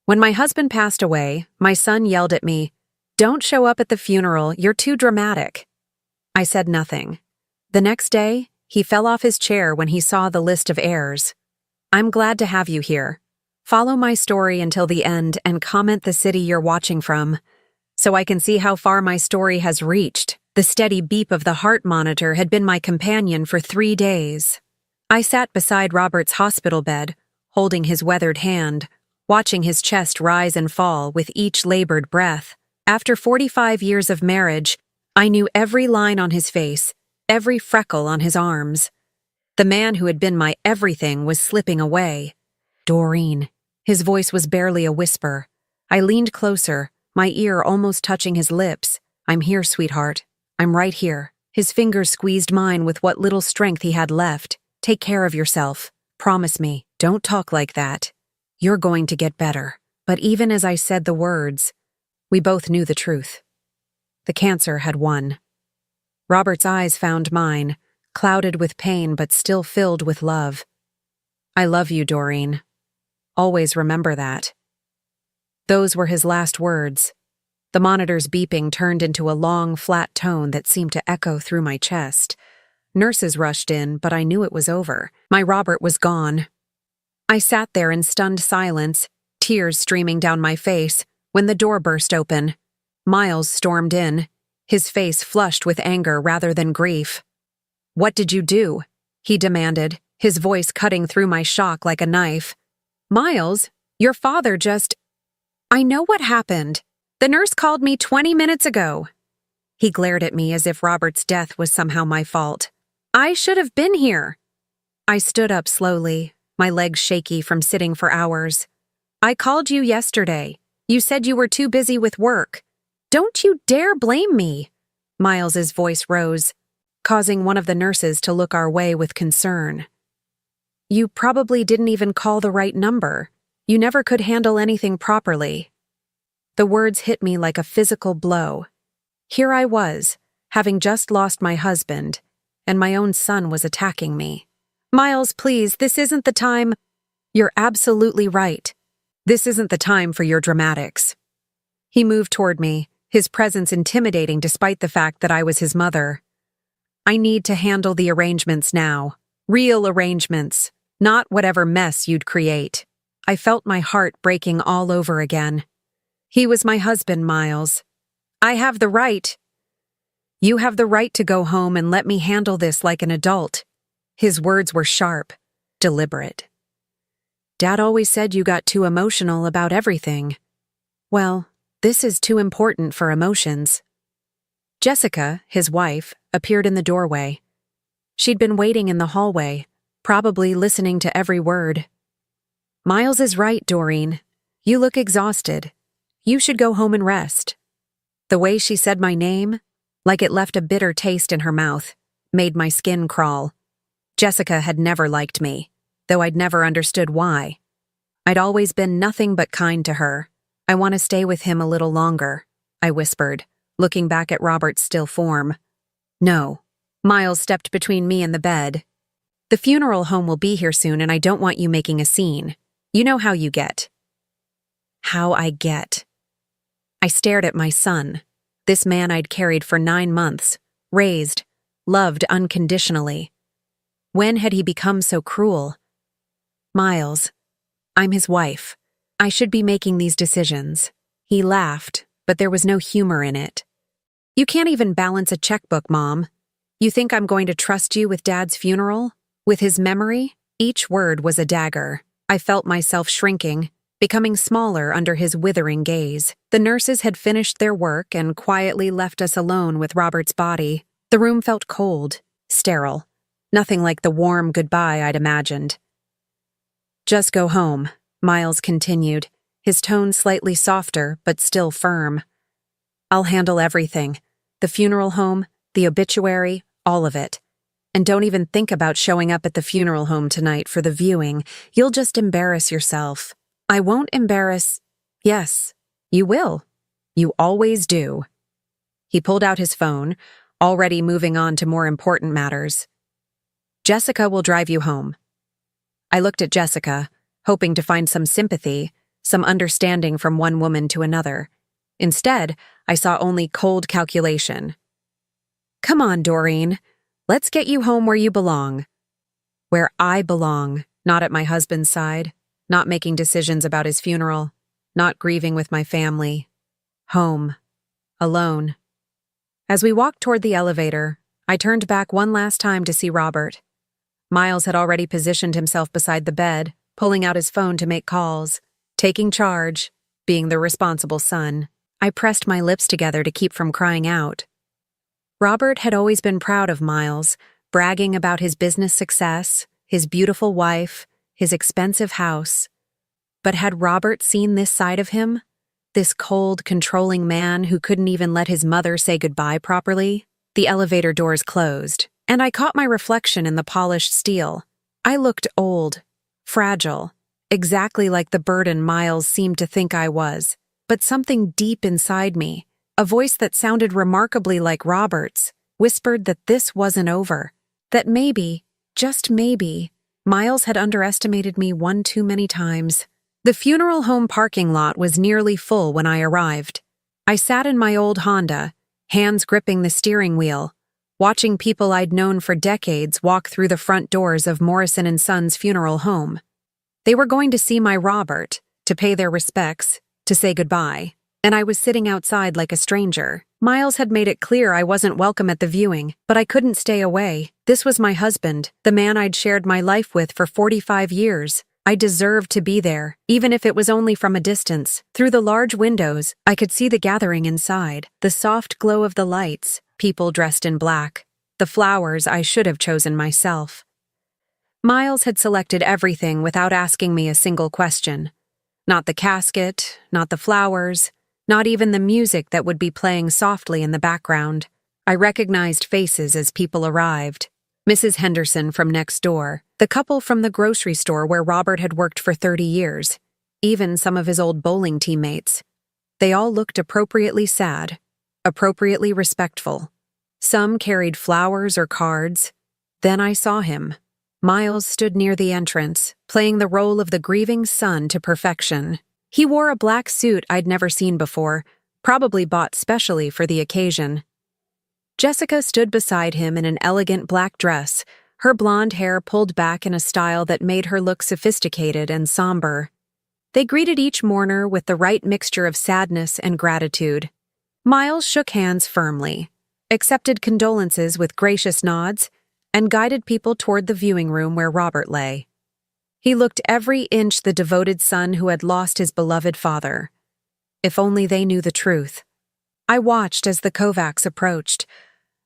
When my husband passed away, my son yelled at me, "Don't show up at the funeral, you're too dramatic." I said nothing. The next day, he fell off his chair when he saw the list of heirs. "I'm glad to have you here. Follow my story until the end and comment the city you're watching from, so I can see how far my story has reached." The steady beep of the heart monitor had been my companion for 3 days. I sat beside Robert's hospital bed, holding his weathered hand, watching his chest rise and fall with each labored breath. After 45 years of marriage, I knew every line on his face, every freckle on his arms. The man who had been my everything was slipping away. "Doreen." His voice was barely a whisper. I leaned closer, my ear almost touching his lips. "I'm here, sweetheart. I'm right here." His fingers squeezed mine with what little strength he had left. "Take care of yourself. Promise me, don't talk like that. You're going to get better." But even as I said the words, we both knew the truth. The cancer had won. Robert's eyes found mine, clouded with pain but still filled with love. "I love you, Doreen. Always remember that." Those were his last words. The monitor's beeping turned into a long, flat tone that seemed to echo through my chest. Nurses rushed in, but I knew it was over. My Robert was gone. I sat there in stunned silence, tears streaming down my face, when the door burst open. Miles stormed in, his face flushed with anger rather than grief. "What did you do?" he demanded, his voice cutting through my shock like a knife. "Miles, your father just—" "I know what happened. The nurse called me 20 minutes ago." He glared at me as if Robert's death was somehow my fault. "I should have been here." I stood up slowly, my legs shaky from sitting for hours. "I called you yesterday. You said you were too busy with work. Don't you dare blame me." Miles's voice rose, causing one of the nurses to look our way with concern. "You probably didn't even call the right number. You never could handle anything properly." The words hit me like a physical blow. Here I was, having just lost my husband, and my own son was attacking me. "Miles, please, this isn't the time." "You're absolutely right. This isn't the time for your dramatics." He moved toward me, his presence intimidating despite the fact that I was his mother. "I need to handle the arrangements now. Real arrangements, not whatever mess you'd create." I felt my heart breaking all over again. He was my husband, Miles. I have the right. "You have the right to go home and let me handle this like an adult." His words were sharp, deliberate. "Dad always said you got too emotional about everything." Well, this is too important for emotions. Jessica, his wife, appeared in the doorway. She'd been waiting in the hallway, probably listening to every word. "Miles is right, Doreen. You look exhausted. You should go home and rest." The way she said my name, like it left a bitter taste in her mouth, made my skin crawl. Jessica had never liked me, though I'd never understood why. I'd always been nothing but kind to her. "I want to stay with him a little longer," I whispered, looking back at Robert's still form. "No." Miles stepped between me and the bed. "The funeral home will be here soon and I don't want you making a scene. You know how you get." How I get. I stared at my son, this man I'd carried for 9 months, raised, loved unconditionally. When had he become so cruel? "Miles, I'm his wife. I should be making these decisions." He laughed, but there was no humor in it. "You can't even balance a checkbook, Mom. You think I'm going to trust you with Dad's funeral? With his memory?" Each word was a dagger. I felt myself shrinking, becoming smaller under his withering gaze. The nurses had finished their work and quietly left us alone with Robert's body. The room felt cold, sterile, nothing like the warm goodbye I'd imagined. "Just go home," Miles continued, his tone slightly softer but still firm. "I'll handle everything. The funeral home, the obituary, all of it. And don't even think about showing up at the funeral home tonight for the viewing. You'll just embarrass yourself." "I won't embarrass—" "Yes, you will. You always do." He pulled out his phone, already moving on to more important matters. "Jessica will drive you home." I looked at Jessica, hoping to find some sympathy, some understanding from one woman to another. Instead, I saw only cold calculation. "Come on, Doreen. Let's get you home where you belong." Where I belong, not at my husband's side, not making decisions about his funeral, not grieving with my family. Home. Alone. As we walked toward the elevator, I turned back one last time to see Robert. Miles had already positioned himself beside the bed, pulling out his phone to make calls, taking charge, being the responsible son. I pressed my lips together to keep from crying out. Robert had always been proud of Miles, bragging about his business success, his beautiful wife, his expensive house. But had Robert seen this side of him? This cold, controlling man who couldn't even let his mother say goodbye properly? The elevator doors closed, and I caught my reflection in the polished steel. I looked old, fragile, exactly like the burden Miles seemed to think I was. But something deep inside me, a voice that sounded remarkably like Robert's, whispered that this wasn't over. That maybe, just maybe, Miles had underestimated me one too many times. The funeral home parking lot was nearly full when I arrived. I sat in my old Honda, hands gripping the steering wheel, watching people I'd known for decades walk through the front doors of Morrison & Sons funeral home. They were going to see my Robert, to pay their respects, to say goodbye, and I was sitting outside like a stranger. Miles had made it clear I wasn't welcome at the viewing, but I couldn't stay away. This was my husband, the man I'd shared my life with for 45 years. I deserved to be there, even if it was only from a distance. Through the large windows, I could see the gathering inside, the soft glow of the lights, people dressed in black, the flowers I should have chosen myself. Miles had selected everything without asking me a single question. Not the casket, not the flowers, not even the music that would be playing softly in the background. I recognized faces as people arrived. Mrs. Henderson from next door, the couple from the grocery store where Robert had worked for 30 years, even some of his old bowling teammates. They all looked appropriately sad, appropriately respectful. Some carried flowers or cards. Then I saw him. Miles stood near the entrance, playing the role of the grieving son to perfection. He wore a black suit I'd never seen before, probably bought specially for the occasion. Jessica stood beside him in an elegant black dress, her blonde hair pulled back in a style that made her look sophisticated and somber. They greeted each mourner with the right mixture of sadness and gratitude. Miles shook hands firmly, accepted condolences with gracious nods, and guided people toward the viewing room where Robert lay. He looked every inch the devoted son who had lost his beloved father. If only they knew the truth. I watched as the Kovacs approached.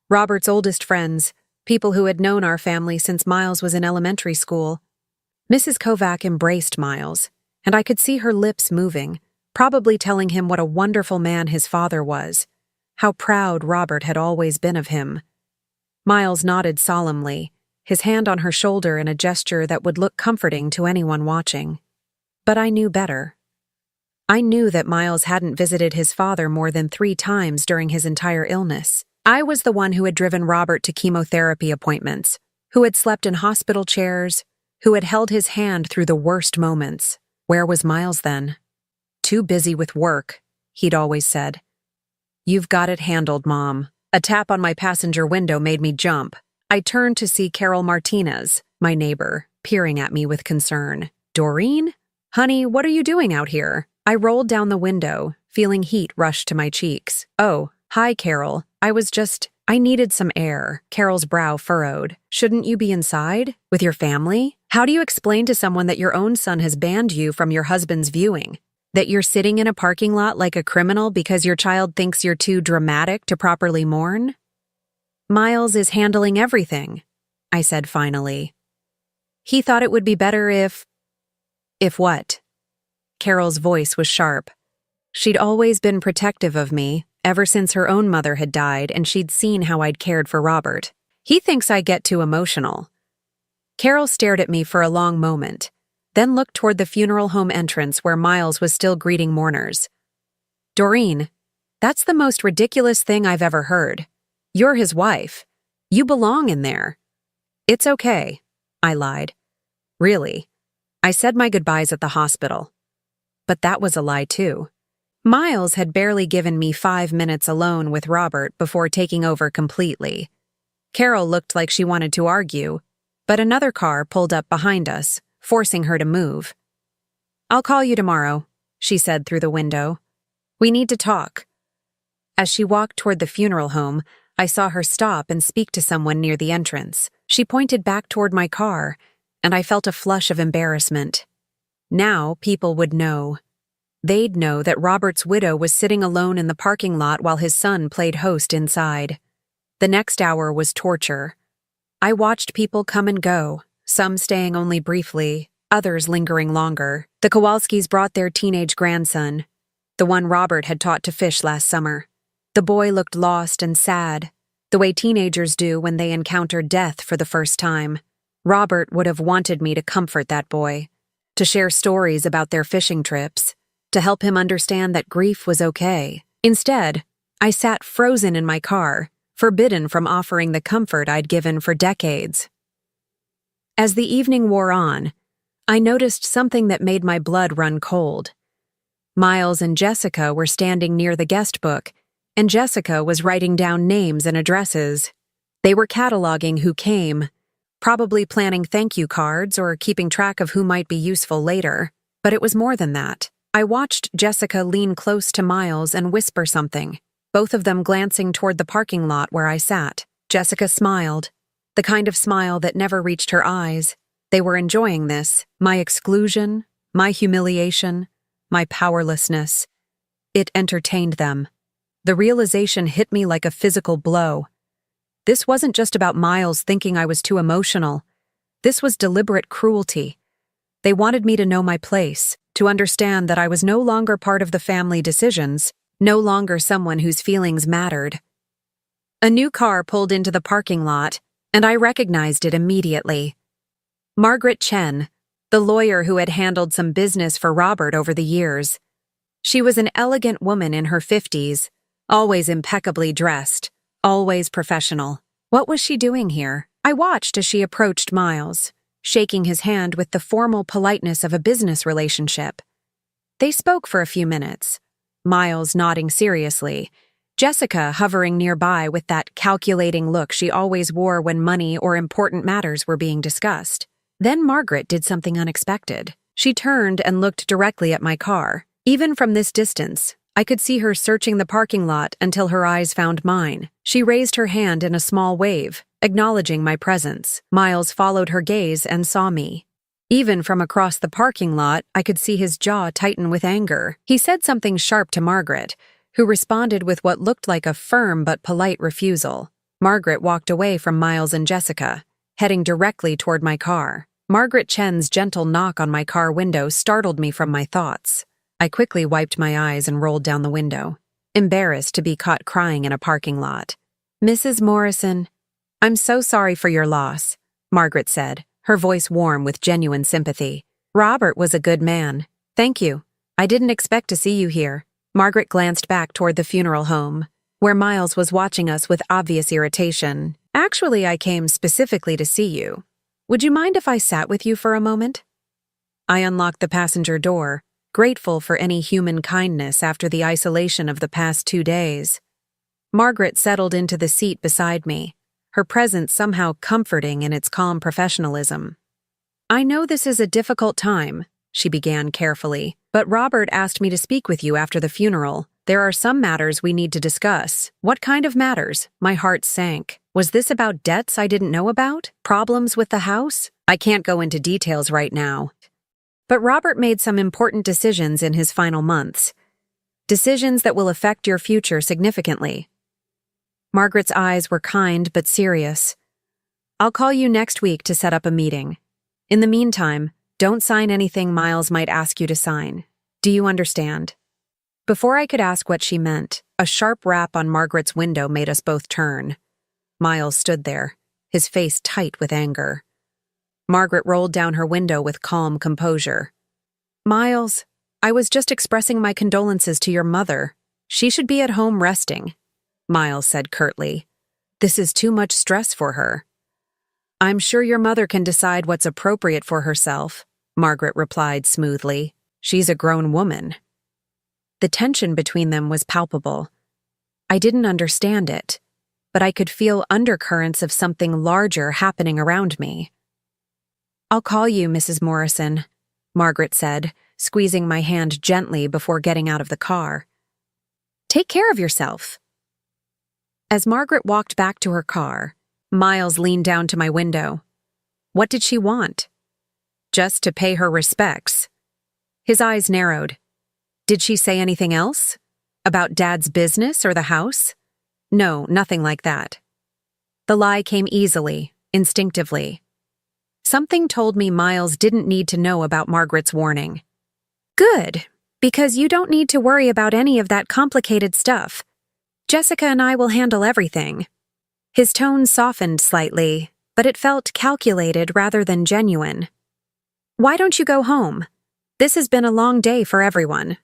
Robert's oldest friends, people who had known our family since Miles was in elementary school. Mrs. Kovac embraced Miles, and I could see her lips moving, probably telling him what a wonderful man his father was, how proud Robert had always been of him. Miles nodded solemnly, his hand on her shoulder in a gesture that would look comforting to anyone watching. But I knew better. I knew that Miles hadn't visited his father more than 3 times during his entire illness. I was the one who had driven Robert to chemotherapy appointments, who had slept in hospital chairs, who had held his hand through the worst moments. Where was Miles then? Too busy with work, he'd always said. "You've got it handled, Mom." A tap on my passenger window made me jump. I turned to see Carol Martinez, my neighbor, peering at me with concern. "Doreen? Honey, what are you doing out here?" I rolled down the window, feeling heat rush to my cheeks. "Oh, hi, Carol. I needed some air." Carol's brow furrowed. "Shouldn't you be inside? With your family? How do you explain to someone that your own son has banned you from your husband's viewing? That you're sitting in a parking lot like a criminal because your child thinks you're too dramatic to properly mourn?" "Miles is handling everything," I said finally. "He thought it would be better if..." "If what?" Carol's voice was sharp. She'd always been protective of me, ever since her own mother had died and she'd seen how I'd cared for Robert. "He thinks I get too emotional." Carol stared at me for a long moment, then looked toward the funeral home entrance where Miles was still greeting mourners. "Doreen, that's the most ridiculous thing I've ever heard. You're his wife. You belong in there." "It's okay," I lied. "Really. I said my goodbyes at the hospital." but that was a lie too. Miles had barely given me 5 minutes alone with Robert before taking over completely. Carol looked like she wanted to argue, but another car pulled up behind us, forcing her to move. "I'll call you tomorrow," she said through the window. "We need to talk." As she walked toward the funeral home, I saw her stop and speak to someone near the entrance. She pointed back toward my car, and I felt a flush of embarrassment. Now people would know. They'd know that Robert's widow was sitting alone in the parking lot while his son played host inside. The next hour was torture. I watched people come and go, some staying only briefly, others lingering longer. The Kowalskis brought their teenage grandson, the one Robert had taught to fish last summer. The boy looked lost and sad, the way teenagers do when they encounter death for the first time. Robert would have wanted me to comfort that boy, to share stories about their fishing trips, to help him understand that grief was okay. Instead, I sat frozen in my car, forbidden from offering the comfort I'd given for decades. As the evening wore on, I noticed something that made my blood run cold. Miles and Jessica were standing near the guest book, and Jessica was writing down names and addresses. They were cataloging who came, probably planning thank you cards or keeping track of who might be useful later. But it was more than that. I watched Jessica lean close to Miles and whisper something, both of them glancing toward the parking lot where I sat. Jessica smiled, the kind of smile that never reached her eyes. They were enjoying this, my exclusion, my humiliation, my powerlessness. It entertained them. The realization hit me like a physical blow. This wasn't just about Miles thinking I was too emotional. This was deliberate cruelty. They wanted me to know my place, to understand that I was no longer part of the family decisions, no longer someone whose feelings mattered. A new car pulled into the parking lot, and I recognized it immediately. Margaret Chen, the lawyer who had handled some business for Robert over the years. She was an elegant woman in her 50s, always impeccably dressed, always professional. What was she doing here? I watched as she approached Miles, shaking his hand with the formal politeness of a business relationship. They spoke for a few minutes, Miles nodding seriously, Jessica hovering nearby with that calculating look she always wore when money or important matters were being discussed. Then Margaret did something unexpected. She turned and looked directly at my car. Even from this distance, I could see her searching the parking lot until her eyes found mine. She raised her hand in a small wave, acknowledging my presence. Miles followed her gaze and saw me. Even from across the parking lot, I could see his jaw tighten with anger. He said something sharp to Margaret, who responded with what looked like a firm but polite refusal. Margaret walked away from Miles and Jessica, heading directly toward my car. Margaret Chen's gentle knock on my car window startled me from my thoughts. I quickly wiped my eyes and rolled down the window, embarrassed to be caught crying in a parking lot. "Mrs. Morrison, I'm so sorry for your loss," Margaret said, her voice warm with genuine sympathy. "Robert was a good man. Thank you. I didn't expect to see you here." Margaret glanced back toward the funeral home, where Miles was watching us with obvious irritation. "Actually, I came specifically to see you. Would you mind if I sat with you for a moment?" I unlocked the passenger door, grateful for any human kindness after the isolation of the past 2 days. Margaret settled into the seat beside me, her presence somehow comforting in its calm professionalism. "I know this is a difficult time," she began carefully, "but Robert asked me to speak with you after the funeral. There are some matters we need to discuss." "What kind of matters?" My heart sank. Was this about debts I didn't know about? Problems with the house? I can't go into details right now. But Robert made some important decisions in his final months. Decisions that will affect your future significantly. Margaret's eyes were kind but serious. "I'll call you next week to set up a meeting. In the meantime, don't sign anything Miles might ask you to sign. Do you understand?" Before I could ask what she meant, a sharp rap on Margaret's window made us both turn. Miles stood there, his face tight with anger. Margaret rolled down her window with calm composure. "Miles, I was just expressing my condolences to your mother. She should be at home resting," Miles said curtly. "This is too much stress for her." "I'm sure your mother can decide what's appropriate for herself," Margaret replied smoothly. She's a grown woman. The tension between them was palpable. I didn't understand it, but I could feel undercurrents of something larger happening around me. "I'll call you, Mrs. Morrison," Margaret said, squeezing my hand gently before getting out of the car. "Take care of yourself." As Margaret walked back to her car, Miles leaned down to my window. What did she want? Just to pay her respects. His eyes narrowed. Did she say anything else? About Dad's business or the house? No, nothing like that. The lie came easily, instinctively. Something told me Miles didn't need to know about Margaret's warning. "Good, because you don't need to worry about any of that complicated stuff. Jessica and I will handle everything." His tone softened slightly, but it felt calculated rather than genuine. "Why don't you go home? This has been a long day for everyone."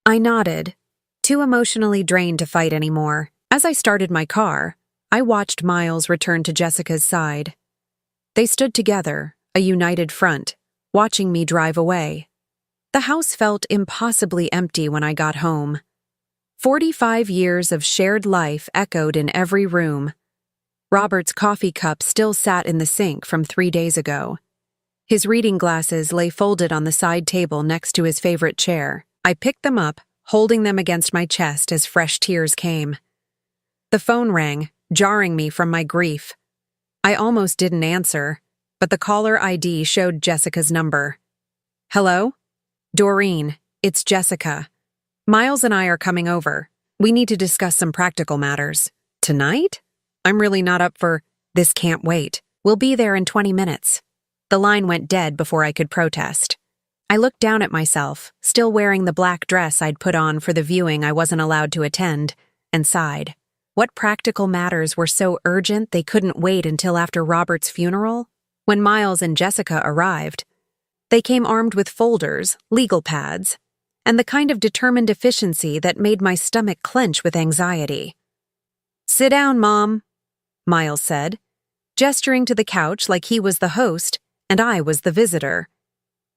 I nodded, too emotionally drained to fight anymore. As I started my car, I watched Miles return to Jessica's side. They stood together, a united front, watching me drive away. The house felt impossibly empty when I got home. 45 years of shared life echoed in every room. Robert's coffee cup still sat in the sink from 3 days ago. His reading glasses lay folded on the side table next to his favorite chair. I picked them up, holding them against my chest as fresh tears came. The phone rang, jarring me from my grief. I almost didn't answer, but the caller ID showed Jessica's number. "Hello? Doreen, it's Jessica. Miles and I are coming over. We need to discuss some practical matters." "Tonight? I'm really not up for this. Can't wait. We'll be there in 20 minutes. The line went dead before I could protest. I looked down at myself, still wearing the black dress I'd put on for the viewing I wasn't allowed to attend, and sighed. What practical matters were so urgent they couldn't wait until after Robert's funeral? When Miles and Jessica arrived, they came armed with folders, legal pads, and the kind of determined efficiency that made my stomach clench with anxiety. "Sit down, Mom," Miles said, gesturing to the couch like he was the host and I was the visitor.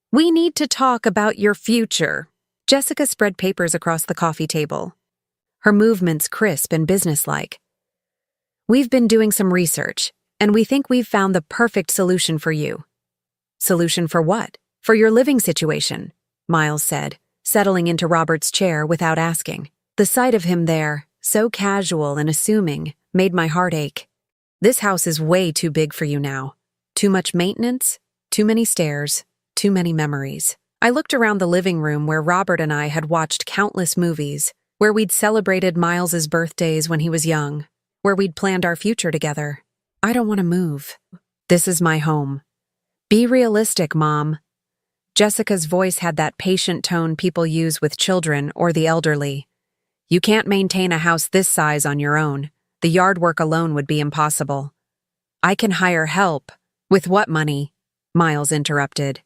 "We need to talk about your future." Jessica spread papers across the coffee table, her movements crisp and businesslike. "We've been doing some research, and we think we've found the perfect solution for you." "Solution for what?" "For your living situation," Miles said, settling into Robert's chair without asking. The sight of him there, so casual and assuming, made my heart ache. "This house is way too big for you now. Too much maintenance, too many stairs, too many memories." I looked around the living room where Robert and I had watched countless movies, where we'd celebrated Miles's birthdays when he was young, where we'd planned our future together. "I don't want to move. This is my home." "Be realistic, Mom." Jessica's voice had that patient tone people use with children or the elderly. "You can't maintain a house this size on your own. The yard work alone would be impossible." "I can hire help." "With what money?" Miles interrupted.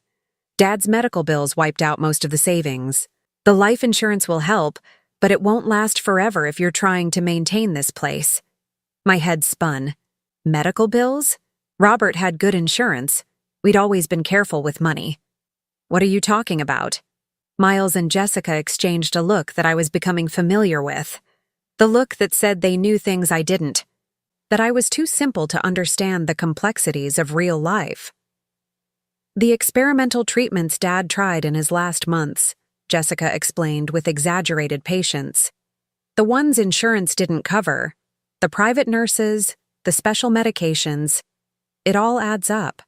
"Dad's medical bills wiped out most of the savings. The life insurance will help, but it won't last forever if you're trying to maintain this place." My head spun. Medical bills? Robert had good insurance. We'd always been careful with money. "What are you talking about?" Miles and Jessica exchanged a look that I was becoming familiar with. The look that said they knew things I didn't. That I was too simple to understand the complexities of real life. "The experimental treatments Dad tried in his last months," Jessica explained with exaggerated patience. "The ones insurance didn't cover. The private nurses, the special medications. It all adds up."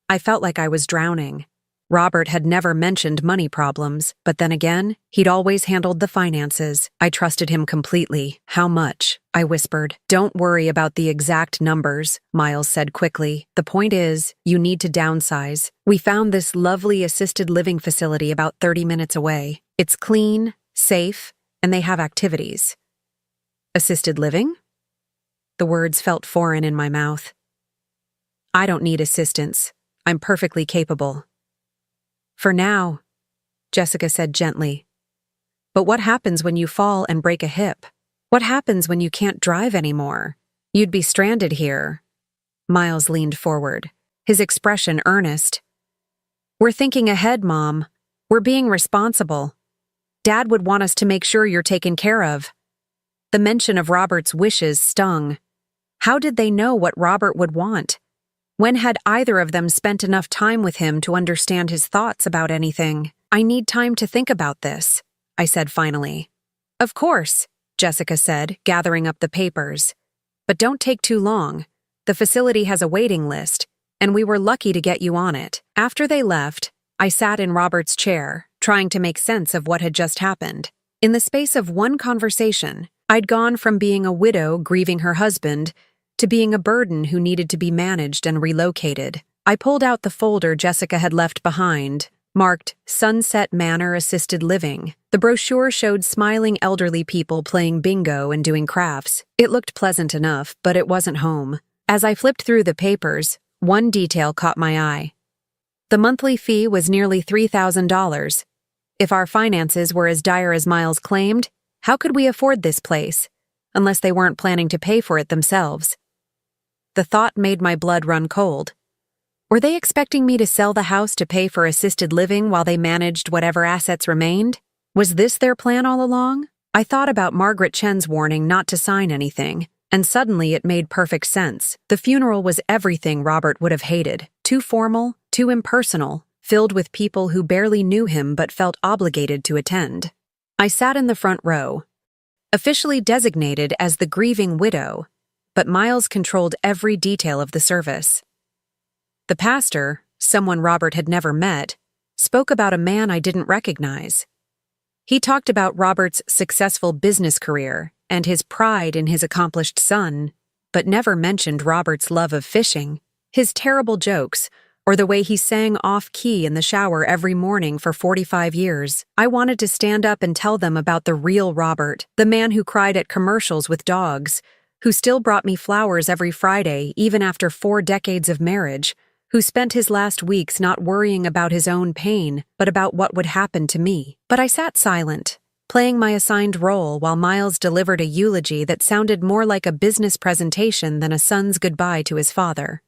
I felt like I was drowning. Robert had never mentioned money problems, but then again, he'd always handled the finances. I trusted him completely. "How much?" I whispered. "Don't worry about the exact numbers," Miles said quickly. "The point is, you need to downsize. We found this lovely assisted living facility about 30 minutes away. It's clean, safe, and they have activities." "Assisted living?" The words felt foreign in my mouth. "I don't need assistance. I'm perfectly capable." "For now," Jessica said gently. "But what happens when you fall and break a hip? What happens when you can't drive anymore? You'd be stranded here." Miles leaned forward, his expression earnest. "We're thinking ahead, Mom. We're being responsible. Dad would want us to make sure you're taken care of. The mention of Robert's wishes stung. How did they know what Robert would want? When had either of them spent enough time with him to understand his thoughts about anything? I need time to think about this, I said finally. Of course, Jessica said, gathering up the papers. But don't take too long. The facility has a waiting list, and we were lucky to get you on it. After they left, I sat in Robert's chair, trying to make sense of what had just happened. In the space of one conversation, I'd gone from being a widow grieving her husband to being a burden who needed to be managed and relocated. I pulled out the folder Jessica had left behind, marked Sunset Manor Assisted Living. The brochure showed smiling elderly people playing bingo and doing crafts. It looked pleasant enough, but it wasn't home. As I flipped through the papers, one detail caught my eye. The monthly fee was nearly $3,000. If our finances were as dire as Miles claimed, how could we afford this place? Unless they weren't planning to pay for it themselves. The thought made my blood run cold. Were they expecting me to sell the house to pay for assisted living while they managed whatever assets remained? Was this their plan all along? I thought about Margaret Chen's warning not to sign anything, and suddenly it made perfect sense. The funeral was everything Robert would have hated. Too formal, too impersonal, filled with people who barely knew him but felt obligated to attend. I sat in the front row, officially designated as the grieving widow, but Miles controlled every detail of the service. The pastor, someone Robert had never met, spoke about a man I didn't recognize. He talked about Robert's successful business career and his pride in his accomplished son, but never mentioned Robert's love of fishing, his terrible jokes, or the way he sang off-key in the shower every morning for 45 years. I wanted to stand up and tell them about the real Robert, the man who cried at commercials with dogs, who still brought me flowers every Friday even after 4 decades of marriage, who spent his last weeks not worrying about his own pain, but about what would happen to me. But I sat silent, playing my assigned role while Miles delivered a eulogy that sounded more like a business presentation than a son's goodbye to his father.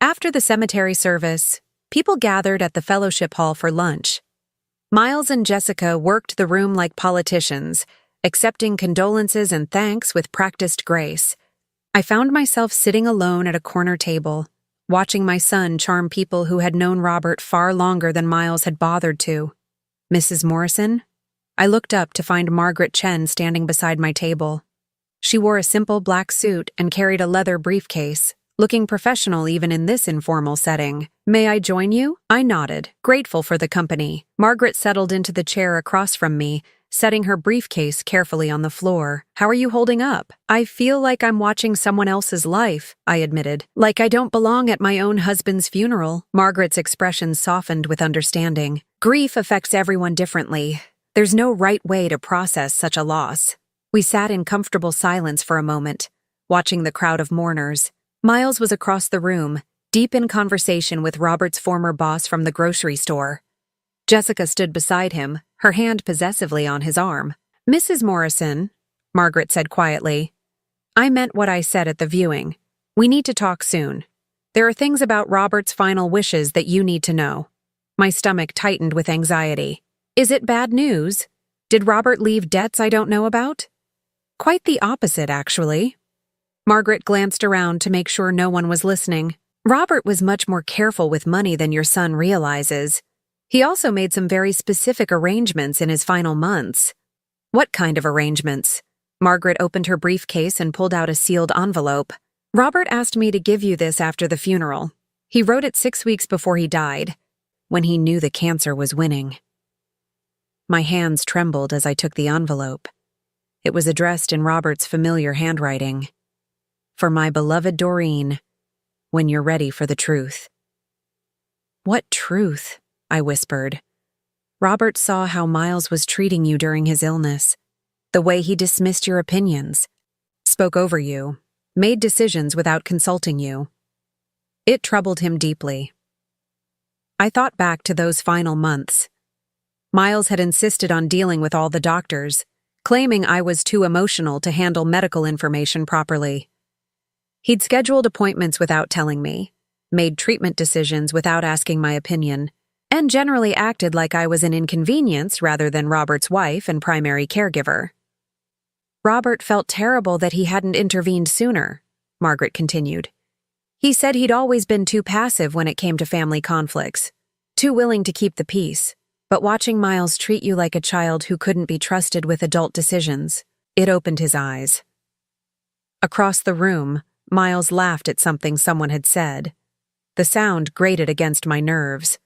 After the cemetery service, people gathered at the fellowship hall for lunch. Miles and Jessica worked the room like politicians, accepting condolences and thanks with practiced grace. I found myself sitting alone at a corner table, watching my son charm people who had known Robert far longer than Miles had bothered to. Mrs. Morrison? I looked up to find Margaret Chen standing beside my table. She wore a simple black suit and carried a leather briefcase, looking professional even in this informal setting. May I join you? I nodded, grateful for the company. Margaret settled into the chair across from me, setting her briefcase carefully on the floor. How are you holding up? I feel like I'm watching someone else's life, I admitted. Like I don't belong at my own husband's funeral. Margaret's expression softened with understanding. Grief affects everyone differently. There's no right way to process such a loss. We sat in comfortable silence for a moment, watching the crowd of mourners. Miles was across the room, deep in conversation with Robert's former boss from the grocery store. Jessica stood beside him, her hand possessively on his arm. Mrs. Morrison, Margaret said quietly, I meant what I said at the viewing. We need to talk soon. There are things about Robert's final wishes that you need to know. My stomach tightened with anxiety. Is it bad news? Did Robert leave debts I don't know about? Quite the opposite, actually. Margaret glanced around to make sure no one was listening. Robert was much more careful with money than your son realizes. He also made some very specific arrangements in his final months. What kind of arrangements? Margaret opened her briefcase and pulled out a sealed envelope. Robert asked me to give you this after the funeral. He wrote it 6 weeks before he died, when he knew the cancer was winning. My hands trembled as I took the envelope. It was addressed in Robert's familiar handwriting. For my beloved Doreen, when you're ready for the truth. What truth? I whispered. Robert saw how Miles was treating you during his illness, the way he dismissed your opinions, spoke over you, made decisions without consulting you. It troubled him deeply. I thought back to those final months. Miles had insisted on dealing with all the doctors, claiming I was too emotional to handle medical information properly. He'd scheduled appointments without telling me, made treatment decisions without asking my opinion, and generally acted like I was an inconvenience rather than Robert's wife and primary caregiver. Robert felt terrible that he hadn't intervened sooner, Margaret continued. He said he'd always been too passive when it came to family conflicts, too willing to keep the peace, but watching Miles treat you like a child who couldn't be trusted with adult decisions, it opened his eyes. Across the room, Miles laughed at something someone had said. The sound grated against my nerves.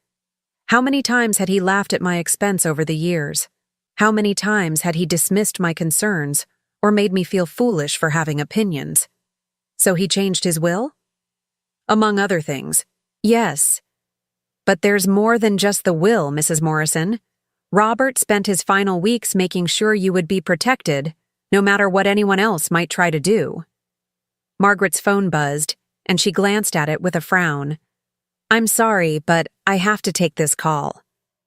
How many times had he laughed at my expense over the years? How many times had he dismissed my concerns or made me feel foolish for having opinions? So he changed his will? Among other things, yes. But there's more than just the will, Mrs. Morrison. Robert spent his final weeks making sure you would be protected, no matter what anyone else might try to do. Margaret's phone buzzed, and she glanced at it with a frown. I'm sorry, but I have to take this call.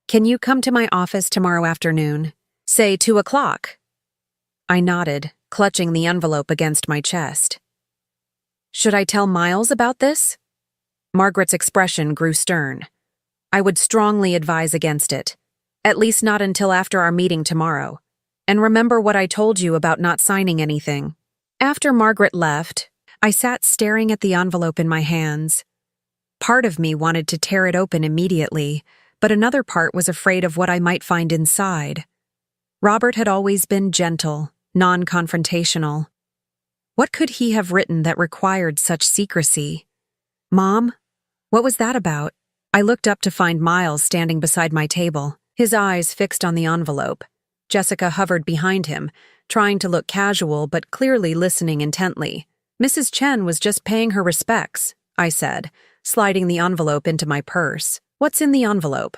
Can you come to my office tomorrow afternoon? Say 2 o'clock. I nodded, clutching the envelope against my chest. Should I tell Miles about this? Margaret's expression grew stern. I would strongly advise against it, at least not until after our meeting tomorrow. And remember what I told you about not signing anything. After Margaret left, I sat staring at the envelope in my hands. Part of me wanted to tear it open immediately, but another part was afraid of what I might find inside. Robert had always been gentle, non-confrontational. What could he have written that required such secrecy? Mom? What was that about? I looked up to find Miles standing beside my table, his eyes fixed on the envelope. Jessica hovered behind him, trying to look casual but clearly listening intently. Mrs. Chen was just paying her respects, I said, sliding the envelope into my purse. What's in the envelope?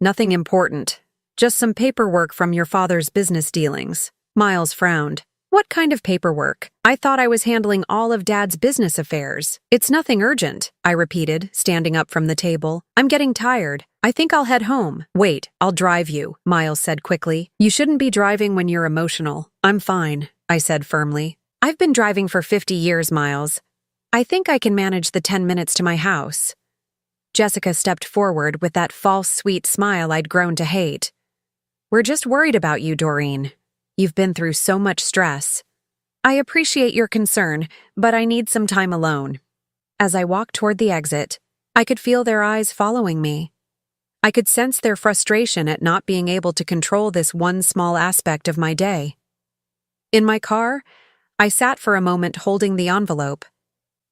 Nothing important. Just some paperwork from your father's business dealings. Miles frowned. What kind of paperwork? I thought I was handling all of Dad's business affairs. It's nothing urgent, I repeated, standing up from the table. I'm getting tired. I think I'll head home. Wait, I'll drive you, Miles said quickly. You shouldn't be driving when you're emotional. I'm fine, I said firmly. I've been driving for 50 years, Miles. I think I can manage the 10 minutes to my house. Jessica stepped forward with that false sweet smile I'd grown to hate. We're just worried about you, Doreen. You've been through so much stress. I appreciate your concern, but I need some time alone. As I walked toward the exit, I could feel their eyes following me. I could sense their frustration at not being able to control this one small aspect of my day. In my car, I sat for a moment holding the envelope.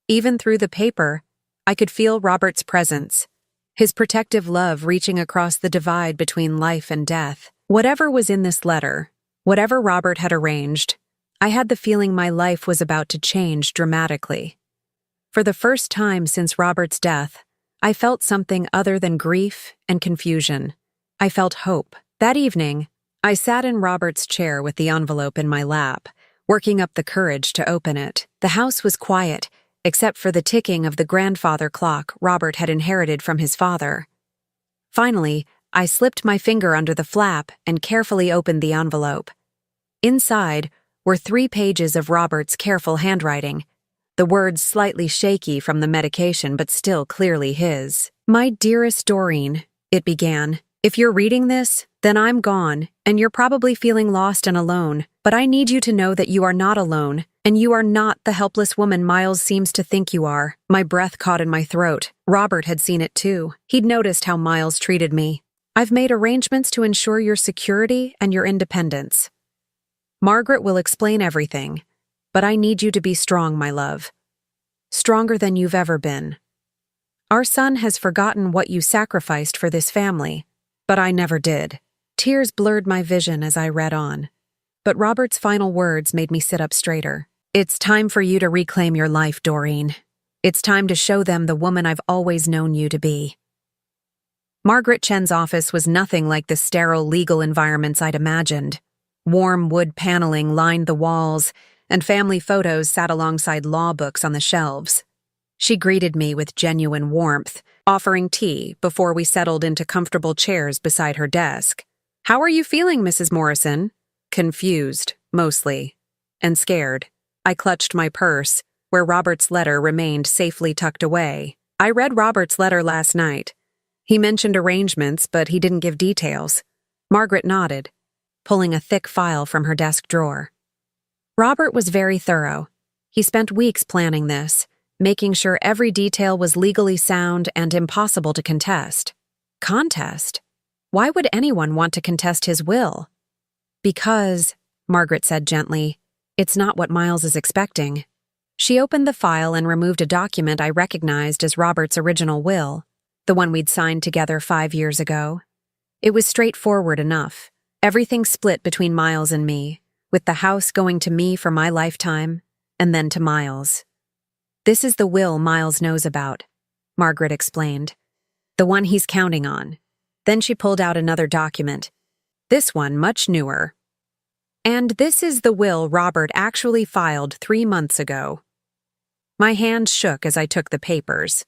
Even through the paper, I could feel Robert's presence, his protective love reaching across the divide between life and death. Whatever was in this letter, whatever Robert had arranged, I had the feeling my life was about to change dramatically. For the first time since Robert's death, I felt something other than grief and confusion. I felt hope. That evening, I sat in Robert's chair with the envelope in my lap, working up the courage to open it. The house was quiet, except for the ticking of the grandfather clock Robert had inherited from his father. Finally, I slipped my finger under the flap and carefully opened the envelope. Inside were 3 pages of Robert's careful handwriting, the words slightly shaky from the medication but still clearly his. My dearest Doreen, it began. If you're reading this, then I'm gone, and you're probably feeling lost and alone, but I need you to know that you are not alone, and you are not the helpless woman Miles seems to think you are. My breath caught in my throat. Robert had seen it too. He'd noticed how Miles treated me. I've made arrangements to ensure your security and your independence. Margaret will explain everything, but I need you to be strong, my love. Stronger than you've ever been. Our son has forgotten what you sacrificed for this family, but I never did. Tears blurred my vision as I read on, but Robert's final words made me sit up straighter. It's time for you to reclaim your life, Doreen. It's time to show them the woman I've always known you to be. Margaret Chen's office was nothing like the sterile legal environments I'd imagined. Warm wood paneling lined the walls, and family photos sat alongside law books on the shelves. She greeted me with genuine warmth, offering tea before we settled into comfortable chairs beside her desk. How are you feeling, Mrs. Morrison? Confused, mostly, and scared. I clutched my purse, where Robert's letter remained safely tucked away. I read Robert's letter last night. He mentioned arrangements, but he didn't give details. Margaret nodded, pulling a thick file from her desk drawer. Robert was very thorough. He spent weeks planning this, making sure every detail was legally sound and impossible to contest. Contest? Why would anyone want to contest his will? Because, Margaret said gently, it's not what Miles is expecting. She opened the file and removed a document I recognized as Robert's original will, the one we'd signed together 5 years ago. It was straightforward enough. Everything split between Miles and me, with the house going to me for my lifetime, and then to Miles. This is the will Miles knows about, Margaret explained. The one he's counting on. Then she pulled out another document. This one much newer. And this is the will Robert actually filed 3 months ago. My hand shook as I took the papers.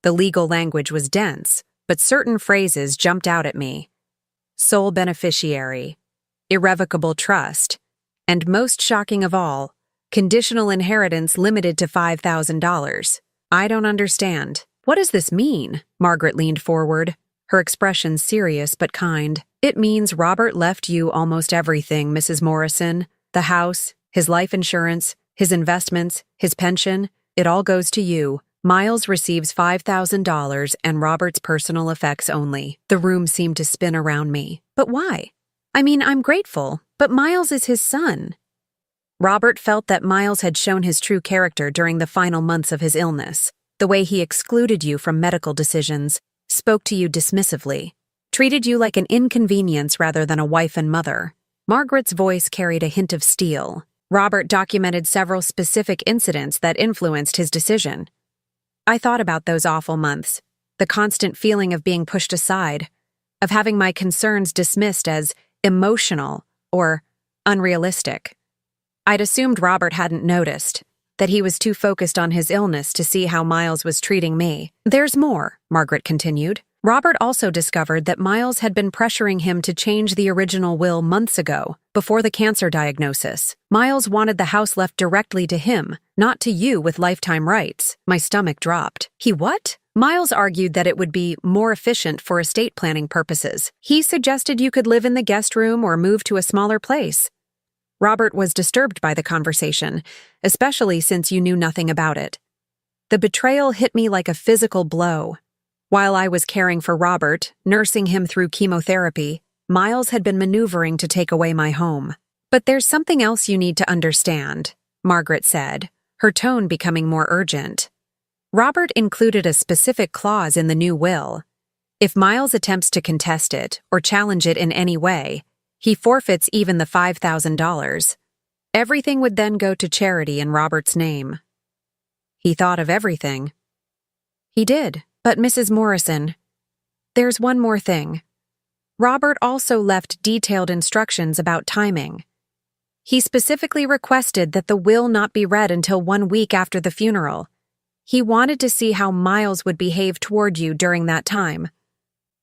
The legal language was dense, but certain phrases jumped out at me. Sole beneficiary, irrevocable trust, and most shocking of all, conditional inheritance limited to $5,000. I don't understand. What does this mean? Margaret leaned forward, her expression serious but kind. It means Robert left you almost everything, Mrs. Morrison. The house, his life insurance, his investments, his pension. It all goes to you. Miles receives $5,000 and Robert's personal effects only. The room seemed to spin around me. But why? I mean, I'm grateful, but Miles is his son. Robert felt that Miles had shown his true character during the final months of his illness. The way he excluded you from medical decisions, spoke to you dismissively, treated you like an inconvenience rather than a wife and mother. Margaret's voice carried a hint of steel. Robert documented several specific incidents that influenced his decision. I thought about those awful months, the constant feeling of being pushed aside, of having my concerns dismissed as emotional or unrealistic. I'd assumed Robert hadn't noticed, that he was too focused on his illness to see how Miles was treating me. There's more, Margaret continued. Robert also discovered that Miles had been pressuring him to change the original will months ago, before the cancer diagnosis. Miles wanted the house left directly to him, not to you with lifetime rights. My stomach dropped. He what? Miles argued that it would be more efficient for estate planning purposes. He suggested you could live in the guest room or move to a smaller place. Robert was disturbed by the conversation, especially since you knew nothing about it. The betrayal hit me like a physical blow. While I was caring for Robert, nursing him through chemotherapy, Miles had been maneuvering to take away my home. But there's something else you need to understand, Margaret said, her tone becoming more urgent. Robert included a specific clause in the new will. If Miles attempts to contest it or challenge it in any way, he forfeits even the $5,000. Everything would then go to charity in Robert's name. He thought of everything. He did. But Mrs. Morrison, there's one more thing. Robert also left detailed instructions about timing. He specifically requested that the will not be read until 1 week after the funeral. He wanted to see how Miles would behave toward you during that time.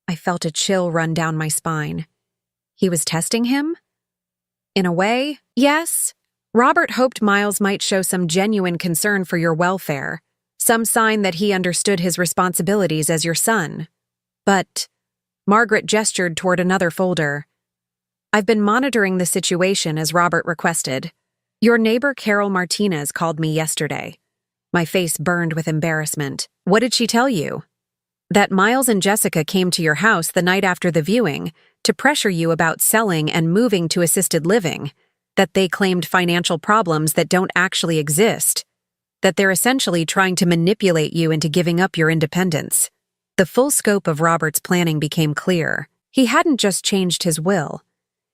I felt a chill run down my spine. He was testing him? In a way, yes. Robert hoped Miles might show some genuine concern for your welfare. Some sign that he understood his responsibilities as your son. But, Margaret gestured toward another folder. I've been monitoring the situation as Robert requested. Your neighbor Carol Martinez called me yesterday. My face burned with embarrassment. What did she tell you? That Miles and Jessica came to your house the night after the viewing to pressure you about selling and moving to assisted living. That they claimed financial problems that don't actually exist. That they're essentially trying to manipulate you into giving up your independence. The full scope of Robert's planning became clear. He hadn't just changed his will.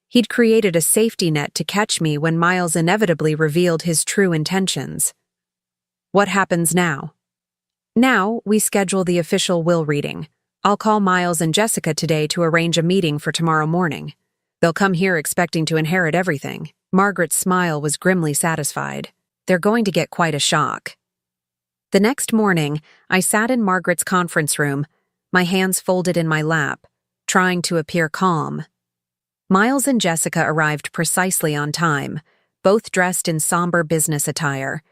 He'd created a safety net to catch me when Miles inevitably revealed his true intentions. What happens now? Now, we schedule the official will reading. I'll call Miles and Jessica today to arrange a meeting for tomorrow morning. They'll come here expecting to inherit everything. Margaret's smile was grimly satisfied. They're going to get quite a shock. The next morning, I sat in Margaret's conference room, my hands folded in my lap, trying to appear calm. Miles and Jessica arrived precisely on time, both dressed in somber business attire.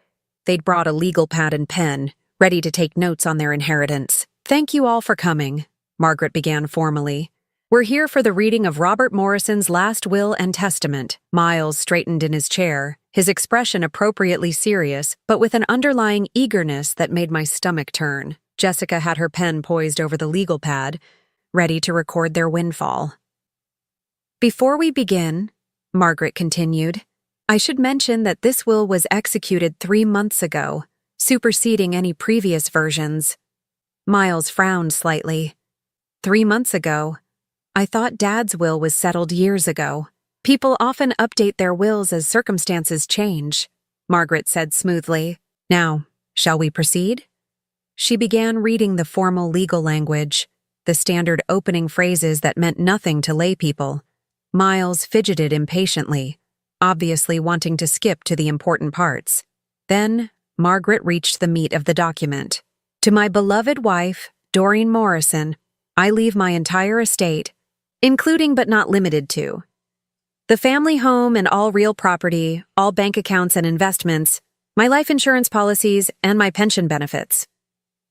They'd brought a legal pad and pen, ready to take notes on their inheritance. Thank you all for coming, Margaret began formally. "We're here for the reading of Robert Morrison's last will and testament." Miles straightened in his chair, his expression appropriately serious, but with an underlying eagerness that made my stomach turn. Jessica had her pen poised over the legal pad, ready to record their windfall. "Before we begin," Margaret continued, "I should mention that this will was executed 3 months ago, superseding any previous versions." Miles frowned slightly. 3 months ago? I thought Dad's will was settled years ago. "People often update their wills as circumstances change," Margaret said smoothly. "Now, shall we proceed?" She began reading the formal legal language, the standard opening phrases that meant nothing to laypeople. Miles fidgeted impatiently, obviously wanting to skip to the important parts. Then, Margaret reached the meat of the document. "To my beloved wife, Doreen Morrison, I leave my entire estate, including but not limited to the family home and all real property, all bank accounts and investments, my life insurance policies, and my pension benefits."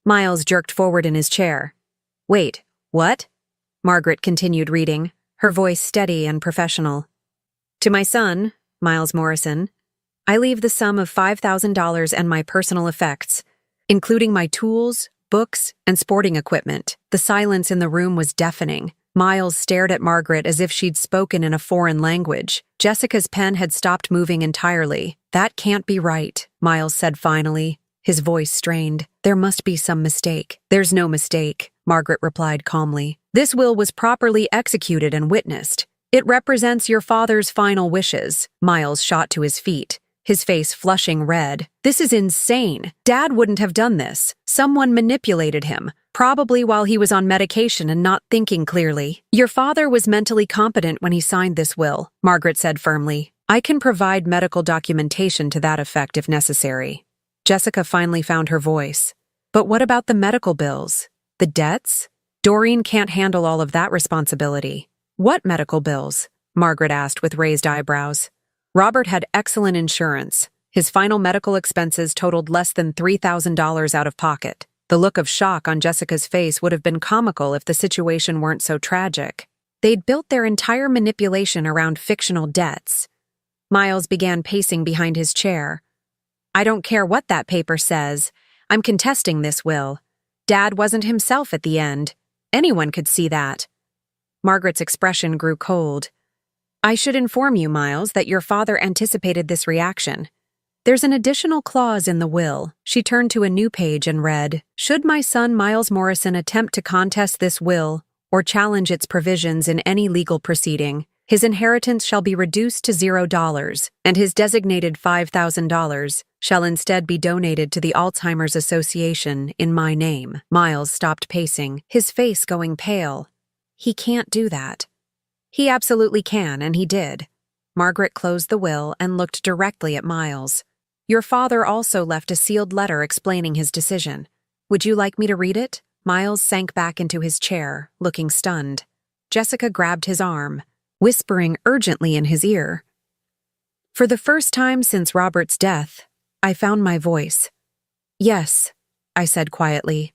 Miles jerked forward in his chair. "Wait, what?" Margaret continued reading, her voice steady and professional. "To my son, Miles Morrison, I leave the sum of $5,000 and my personal effects, including my tools, books, and sporting equipment." The silence in the room was deafening. Miles stared at Margaret as if she'd spoken in a foreign language. Jessica's pen had stopped moving entirely. "That can't be right," Miles said finally, his voice strained. "There must be some mistake." "There's no mistake," Margaret replied calmly. "This will was properly executed and witnessed. It represents your father's final wishes." Miles shot to his feet, his face flushing red. "This is insane. Dad wouldn't have done this. Someone manipulated him, probably while he was on medication and not thinking clearly." "Your father was mentally competent when he signed this will," Margaret said firmly. "I can provide medical documentation to that effect if necessary." Jessica finally found her voice. "But what about the medical bills? The debts? Doreen can't handle all of that responsibility." "What medical bills?" Margaret asked with raised eyebrows. Robert had excellent insurance. His final medical expenses totaled less than $3,000 out of pocket. The look of shock on Jessica's face would have been comical if the situation weren't so tragic. They'd built their entire manipulation around fictional debts. Miles began pacing behind his chair. "I don't care what that paper says. I'm contesting this will. Dad wasn't himself at the end. Anyone could see that." Margaret's expression grew cold. "I should inform you, Miles, that your father anticipated this reaction. There's an additional clause in the will." She turned to a new page and read, "Should my son Miles Morrison attempt to contest this will or challenge its provisions in any legal proceeding, his inheritance shall be reduced to $0, and his designated $5,000 shall instead be donated to the Alzheimer's Association in my name." Miles stopped pacing, his face going pale. "He can't do that." "He absolutely can, and he did." Margaret closed the will and looked directly at Miles. "Your father also left a sealed letter explaining his decision. Would you like me to read it?" Miles sank back into his chair, looking stunned. Jessica grabbed his arm, whispering urgently in his ear. "For the first time since Robert's death, I found my voice." "Yes," I said quietly.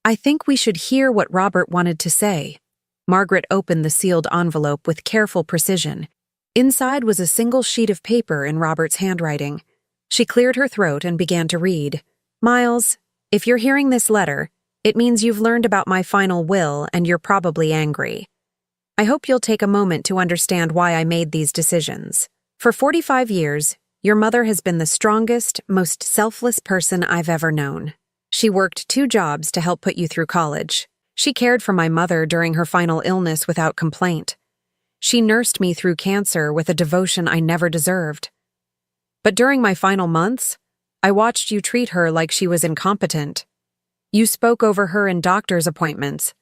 "I think we should hear what Robert wanted to say." Margaret opened the sealed envelope with careful precision. Inside was a single sheet of paper in Robert's handwriting. She cleared her throat and began to read. "Miles, if you're hearing this letter, it means you've learned about my final will and you're probably angry. I hope you'll take a moment to understand why I made these decisions. For 45 years, your mother has been the strongest, most selfless person I've ever known. She worked 2 jobs to help put you through college. She cared for my mother during her final illness without complaint. She nursed me through cancer with a devotion I never deserved. But during my final months, I watched you treat her like she was incompetent. You spoke over her in doctor's appointments.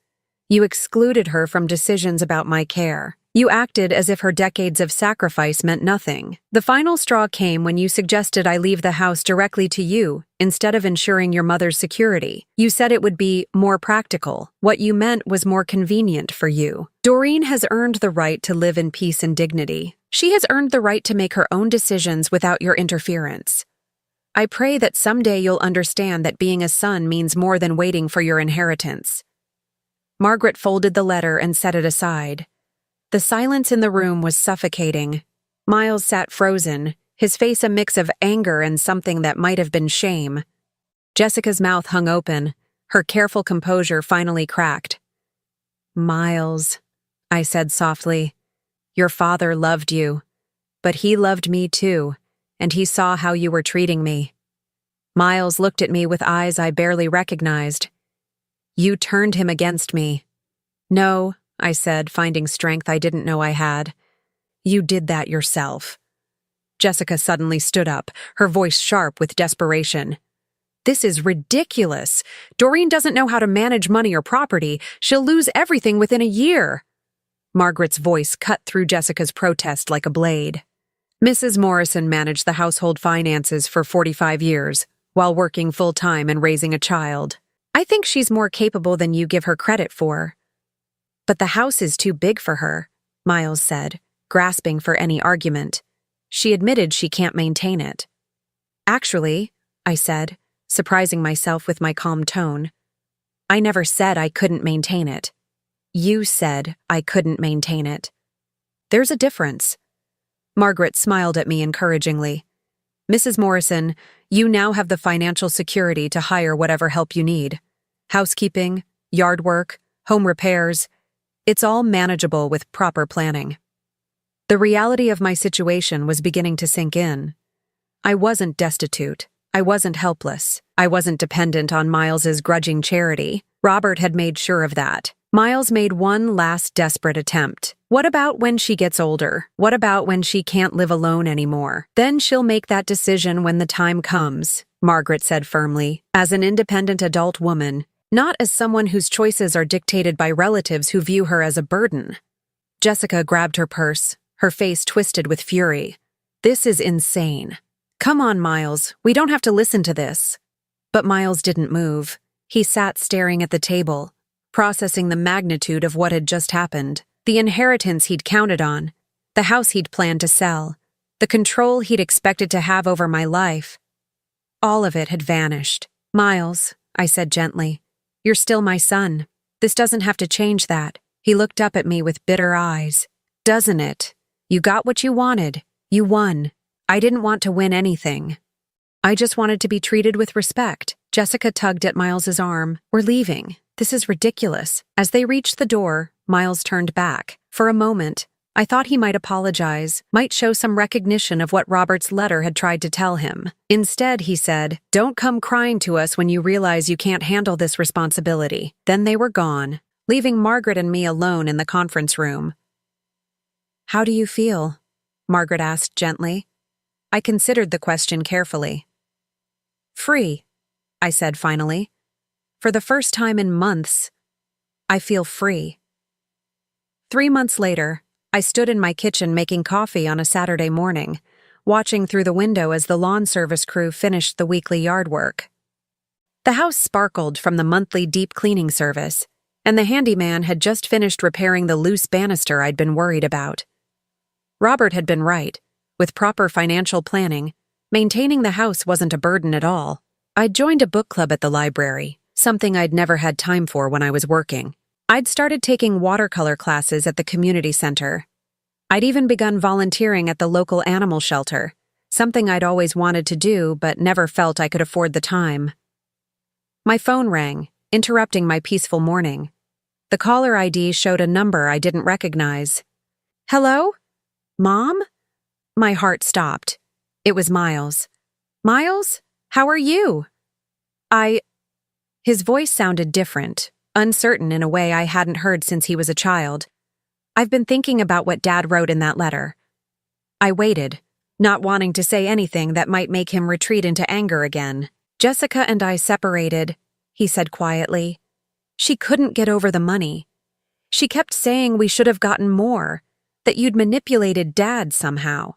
You excluded her from decisions about my care. You acted as if her decades of sacrifice meant nothing. The final straw came when you suggested I leave the house directly to you instead of ensuring your mother's security. You said it would be more practical. What you meant was more convenient for you. Doreen has earned the right to live in peace and dignity. She has earned the right to make her own decisions without your interference. I pray that someday you'll understand that being a son means more than waiting for your inheritance." Margaret folded the letter and set it aside. The silence in the room was suffocating. Miles sat frozen, his face a mix of anger and something that might have been shame. Jessica's mouth hung open, her careful composure finally cracked. "Miles," I said softly, "your father loved you, but he loved me too, and he saw how you were treating me." Miles looked at me with eyes I barely recognized. "You turned him against me." "No," I said, finding strength I didn't know I had. "You did that yourself." Jessica suddenly stood up, her voice sharp with desperation. "This is ridiculous. Doreen doesn't know how to manage money or property. She'll lose everything within a year." Margaret's voice cut through Jessica's protest like a blade. "Mrs. Morrison managed the household finances for 45 years, while working full-time and raising a child. I think she's more capable than you give her credit for." "But the house is too big for her," Miles said, grasping for any argument. "She admitted she can't maintain it." "Actually," I said, surprising myself with my calm tone, "I never said I couldn't maintain it. You said I couldn't maintain it. There's a difference." Margaret smiled at me encouragingly. "Mrs. Morrison, you now have the financial security to hire whatever help you need. Housekeeping, yard work, home repairs. It's all manageable with proper planning." The reality of my situation was beginning to sink in. I wasn't destitute. I wasn't helpless. I wasn't dependent on Miles's grudging charity. Robert had made sure of that. Miles made one last desperate attempt. What about when she gets older? What about when she can't live alone anymore? Then she'll make that decision when the time comes, Margaret said firmly, as an independent adult woman, not as someone whose choices are dictated by relatives who view her as a burden. Jessica grabbed her purse, her face twisted with fury. "This is insane. Come on, Miles, we don't have to listen to this." But Miles didn't move. He sat staring at the table, processing the magnitude of what had just happened, the inheritance he'd counted on, the house he'd planned to sell, the control he'd expected to have over my life. All of it had vanished. "Miles," I said gently, "you're still my son. This doesn't have to change that." He looked up at me with bitter eyes. "Doesn't it? You got what you wanted. You won. I didn't want to win anything. I just wanted to be treated with respect." Jessica tugged at Miles's arm. "We're leaving. This is ridiculous." As they reached the door, Miles turned back. For a moment, I thought he might apologize, might show some recognition of what Robert's letter had tried to tell him. Instead, he said, "Don't come crying to us when you realize you can't handle this responsibility." Then they were gone, leaving Margaret and me alone in the conference room. "How do you feel?" Margaret asked gently. I considered the question carefully. "Free," I said finally. "For the first time in months, I feel free." 3 months later, I stood in my kitchen making coffee on a Saturday morning, watching through the window as the lawn service crew finished the weekly yard work. The house sparkled from the monthly deep cleaning service, and the handyman had just finished repairing the loose banister I'd been worried about. Robert had been right. With proper financial planning, maintaining the house wasn't a burden at all. I'd joined a book club at the library, something I'd never had time for when I was working. I'd started taking watercolor classes at the community center. I'd even begun volunteering at the local animal shelter, something I'd always wanted to do but never felt I could afford the time. My phone rang, interrupting my peaceful morning. The caller ID showed a number I didn't recognize. "Hello? Mom?" My heart stopped. It was Miles. "Miles? How are you?" His voice sounded different, uncertain in a way I hadn't heard since he was a child. "I've been thinking about what Dad wrote in that letter." I waited, not wanting to say anything that might make him retreat into anger again. "Jessica and I separated," he said quietly. "She couldn't get over the money. She kept saying we should have gotten more, that you'd manipulated Dad somehow.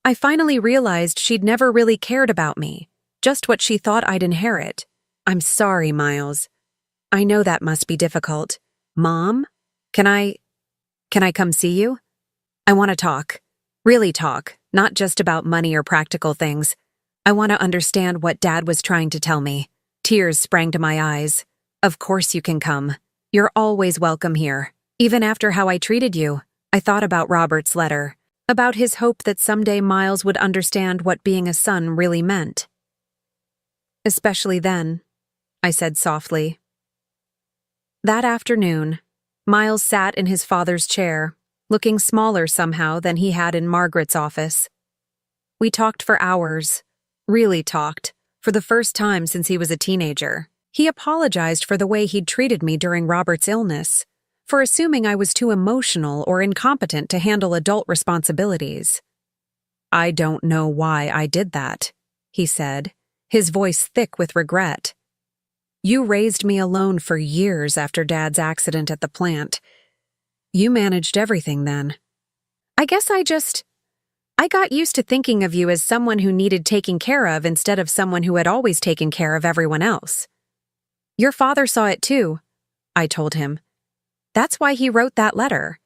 I finally realized she'd never really cared about me, just what she thought I'd inherit. I'm sorry, Miles. I know that must be difficult. Mom? Can I come see you? I want to talk. Really talk, not just about money or practical things. I want to understand what Dad was trying to tell me." Tears sprang to my eyes. "Of course you can come. You're always welcome here. Even after how I treated you, I thought about Robert's letter, about his hope that someday Miles would understand what being a son really meant. Especially then, I said softly. That afternoon, Miles sat in his father's chair, looking smaller somehow than he had in Margaret's office. We talked for hours, really talked, for the first time since he was a teenager. He apologized for the way he'd treated me during Robert's illness, for assuming I was too emotional or incompetent to handle adult responsibilities. I don't know why I did that, he said, his voice thick with regret. You raised me alone for years after Dad's accident at the plant. You managed everything then. I guess I got used to thinking of you as someone who needed taking care of instead of someone who had always taken care of everyone else. Your father saw it too, I told him. That's why he wrote that letter.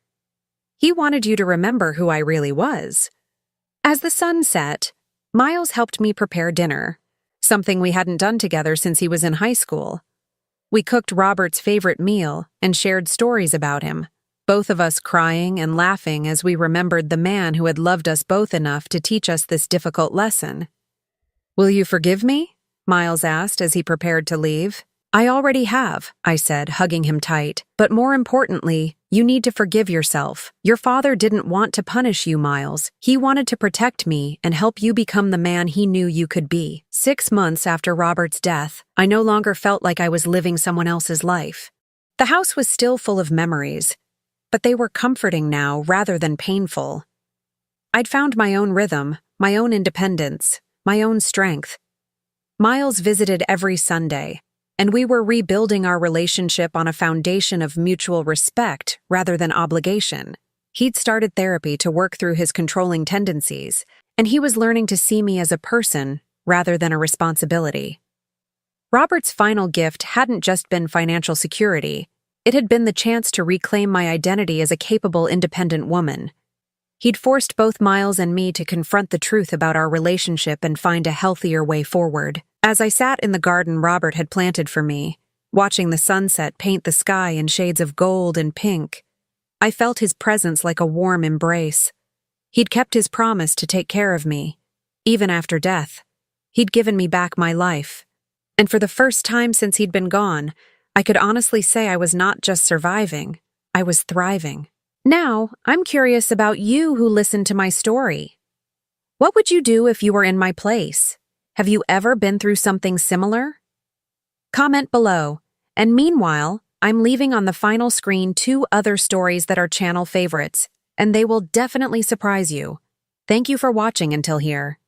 He wanted you to remember who I really was. As the sun set, Miles helped me prepare dinner, something we hadn't done together since he was in high school. We cooked Robert's favorite meal and shared stories about him, both of us crying and laughing as we remembered the man who had loved us both enough to teach us this difficult lesson. Will you forgive me? Miles asked as he prepared to leave. I already have, I said, hugging him tight. But more importantly, you need to forgive yourself. Your father didn't want to punish you, Miles. He wanted to protect me and help you become the man he knew you could be. 6 months after Robert's death, I no longer felt like I was living someone else's life. The house was still full of memories, but they were comforting now rather than painful. I'd found my own rhythm, my own independence, my own strength. Miles visited every Sunday, and we were rebuilding our relationship on a foundation of mutual respect rather than obligation. He'd started therapy to work through his controlling tendencies, and he was learning to see me as a person rather than a responsibility. Robert's final gift hadn't just been financial security. It had been the chance to reclaim my identity as a capable, independent woman. He'd forced both Miles and me to confront the truth about our relationship and find a healthier way forward. As I sat in the garden Robert had planted for me, watching the sunset paint the sky in shades of gold and pink, I felt his presence like a warm embrace. He'd kept his promise to take care of me, even after death. He'd given me back my life. And for the first time since he'd been gone, I could honestly say I was not just surviving, I was thriving. Now, I'm curious about you who listened to my story. What would you do if you were in my place? Have you ever been through something similar? Comment below. And meanwhile, I'm leaving on the final screen 2 other stories that are channel favorites, and they will definitely surprise you. Thank you for watching until here.